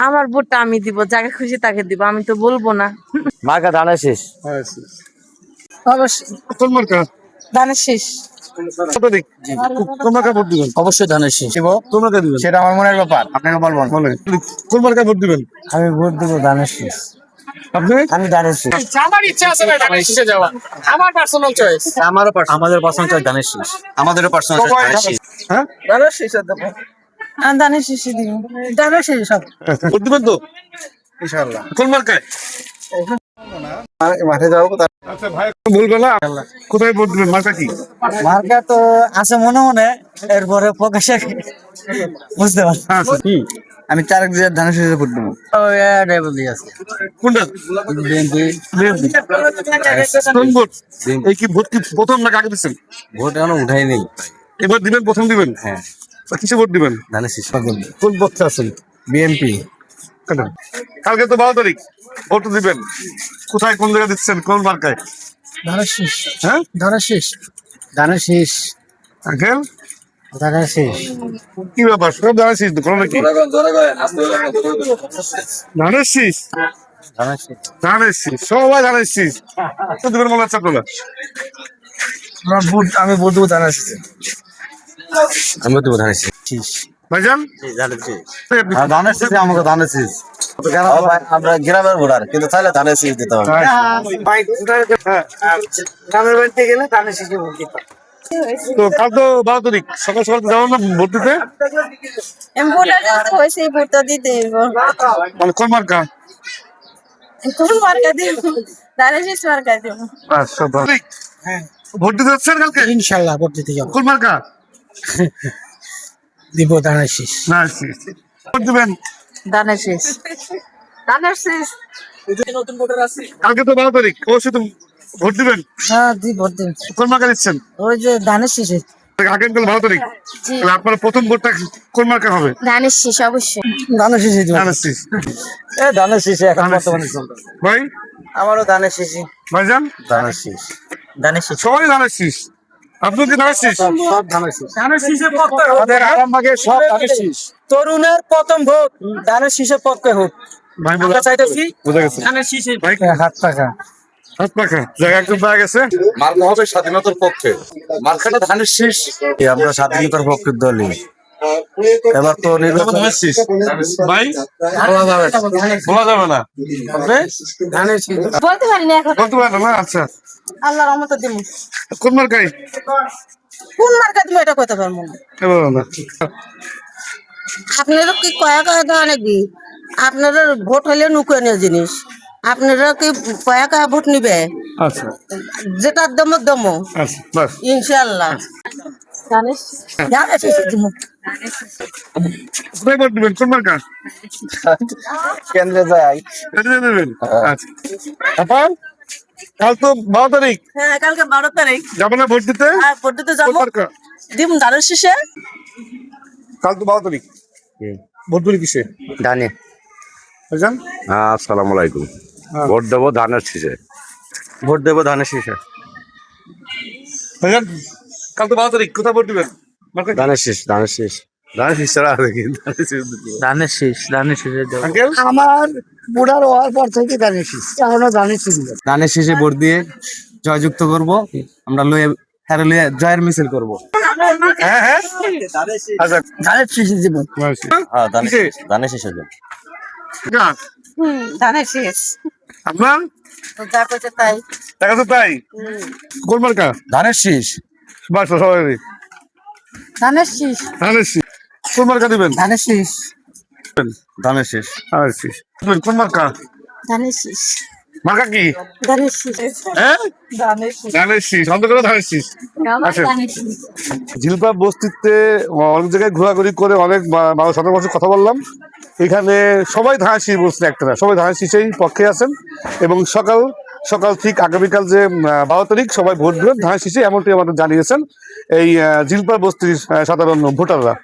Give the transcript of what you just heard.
আমার ভোটটা আমি দিব, যাকে খুশি তাকে দিব, আমি তো বলবো না। মার্কা ধানের শেষ। অবশ্যই কোন মার্কা? ধানের শেষ। কোন মার্কা ভোট দিবেন? অবশ্যই ধানের শেষ। কোন মার্কা দিবেন? সেটা আমার মনের ব্যাপার, আপনাকে বলবো না। বলেন কোন মার্কা ভোট দিবেন? আমি ভোট দেবো ধানের শেষ। আপনি? আমি ধানের শেষ। আমার ইচ্ছা আছে ভাই ধানের শীষে যাওয়া, আমার পার্সোনাল চয়েস। আমাদের পার্সোনাল চয়েস ধানের শেষ। আমাদেরও পার্সোনাল চয়েস ধানের শেষ। হ্যাঁ, ধানের শেষ দেবো। ধানের শেষে দিব, ধানের শেষ সব। ভোট দিবেন তো ইনশাআল্লাহ। কোন মার্কায়? মাঠে যাবো। আচ্ছা ভাই, ভুলবে না। কোথায় ভোট দিবেন? মার্কা কি? মার্কা তো আছে মনে মনে, এরপরে প্রকাশে বুঝতে পারছি। আচ্ছা, কি আমি তারেক জিয়ার ধানের শেষে ভোট দেবো। কোনটা? কোন ভোট? এই কি ভোট কি প্রথম নাকি আগে দিচ্ছেন? ভোট এখনো উঠাই নেই। এবার দিবেন, প্রথম দিবেন? হ্যাঁ, কিসে ভোট দিবেন? ধানের শেষ। কোন পক্ষে আছেন? বিএনপি। কালকে তো 12 তারিখ, ভোট দিবেন। কোথায়, কোন জায়গায় দিচ্ছেন, কোন মার্কায়? ধানের শেষ। হ্যাঁ, ধানের শেষ। ধানের শেষ। আঙ্কেল ধানের শেষ। কি ব্যাপার, সব ধানের শীষ করো নাকি? ধানের শীষ, ধানের শেষ। ধানের শীষ, সবাই ধানের শীষ। তো দিবেন মনে হচ্ছে আপনারা? আমি ভোট দেবো ধানের শেষে। আমি দেবো ধানের শেষ। ভাইজান ধানের শেষে আমাকে ধানের শেষ। আমরা গ্রামের ভোটার, কিন্তু চাইলে ধানের শেষ দিতে হবে। গ্রামের বাড়িতে গেলে ধানের শেষে ভোট দিতে হবে। তো কাল তো 12 তারিখ, সকাল সকাল যাবো না ভোট দিতে? ভোটটা দিতে হয়েছে, ভোটটা দিতে হইব। মানে কোন মার্কা? কোন মার্কা দিব? ধানের শেষ মার্কা দিব। আচ্ছা, ভোট দিতে যাচ্ছেন কালকে? ইনশাল্লাহ ভোট দিতে যাবো। কোন মার্কা? দিব ধানের শেষ। না, শীষ। ভোট দিবেন ধানের শেষ, ধানের শেষ। কালকে তো 12 তারিখ, অবশ্যই তো ভোট দিবেন। হ্যাঁ দি ভোট দিন। কোন মার্কা দিচ্ছেন? ওই যে ধানের শেষে। আগামীকাল 12 তারিখ, তাহলে আপনার প্রথম ভোটটা কোন মার্কা হবে? ধানের শেষ অবশ্যই। ধানের শেষে দিব। ধানের শীষ। ধানের শেষে এখন ধানের বর্তমানে শীষ। চলবে। ভাই, আমারও ধানের শেষে। ভাইজান ধানের শেষ। ধানের শেষ। সবাই ধানের শীষ। আপনি কি ধানের শীষ? সব ধানের শেষ। ধানের শীষে পক্ষে হোক। আমাদের আরামবাগের সব ধানের শেষ। তরুণের প্রথম ভোট ধানের শেষের পক্ষে হোক। ভাই আমরা চাইতেছি বুঝা গেছে। ধানের শীষে ভাই হাত টাকা। হাত পাখা জায়গা একদম পাওয়া গেছে। মার্কা হবে স্বাধীনতার পক্ষে, মার্কাটা ধানের শীষ। আমরা স্বাধীনতার পক্ষের দলই। এবার তো নির্বাচন ধানের শীষ। ভাই বলা যাবে না। আপনি ধানের শেষ। বলতে পারি না এখন, বলতে পারেন না? আচ্ছা, আল্লাহর রহমতে দিব। কোন মার্কাই? কোন মার্কা দিব এটা কইতে পারবো না। বলো না। আপনারা কি কয়া কয়া দেওয়া নাকি? আপনারা ভোট হইলে নুকুয়ানের জিনিস, আপনারা কি কয়া কয়া ভোট নিবে? আচ্ছা, যেটা দম দম আচ্ছা, বাস। ইনশাআল্লাহ। ধানের শেষে দিব। কোথায় ভোট দিবেন, কোন মার্কা? কেন্দ্রে যাই। এটা দেবেন। আচ্ছা, আপা কাল তো 12 তারিখ, হ্যাঁ কালকে 12 তারিখ। যাবো না ভোট দিতে? আর ভোট দিতে কোন যাবো, মার্কা? দিব ধানের শেষে। কাল তো 12 তারিখ, ভোট দিলে কিসে? জানি। ভাইজান আসসালামু আলাইকুম। ভোট দেবো ধানের শীষে। ভোট দেবো ধানের শেষে। ভাইজান কাল তো 12 তারিখ, কোথায় ভোট দিবেন? মার্কা কি? ধানের শেষ। ধানের শেষ। ধানের শীষ ছাড়া আছে কি? ধানের শীষ দিতে হবে। ধানের শেষ। ধানের শেষে দেবো। আঙ্কেল আমার বুড়ার হওয়ার পর থেকে ধানের শেষ। এখনো ধানের শেষ। ধানের শেষে ভোট দিয়ে জয়যুক্ত করব। আমরা লয়ে লয়ে জয়ের মিছিল করব। হ্যাঁ হ্যাঁ, আচ্ছা, ধানের শেষে দিব। হ্যাঁ, ধানের কিসে? শীষ, ধানের শীষে দেবো। না, ধানের শেষ। আপনার যা কইছে তাই। দেখা তো তাই। কোন মার্কা? ধানের শেষ। বাস সবাই ধানের শেষ। ধানের শীষ। কোন মার্কা দিবেন? ধানের শেষ। ধানের শেষ। ধানের শীষ। কোন মার্কা? ধানের শেষ। মার্কা কি? ধানের শেষ। হ্যাঁ, ধানের শেষ। ধানের শীষ। অন্তত ধানের শীষ। আচ্ছা, ধানের শেষ। ঝিলপা বস্তিতে অনেক জায়গায় ঘোরাঘুরি করে অনেক মানুষ সাধারণ মানুষের কথা বললাম। এখানে সবাই ধানের শীষ বলছেন, একটা না, সবাই ধানের শীষেই পক্ষে আছেন। এবং সকাল সকাল ঠিক আগামীকাল যে 12 তারিখ সবাই ভোট দেবেন ধানের শীষে, এমনটি আমাদের জানিয়েছেন এই ঝিলপা বস্তির সাধারণ ভোটাররা।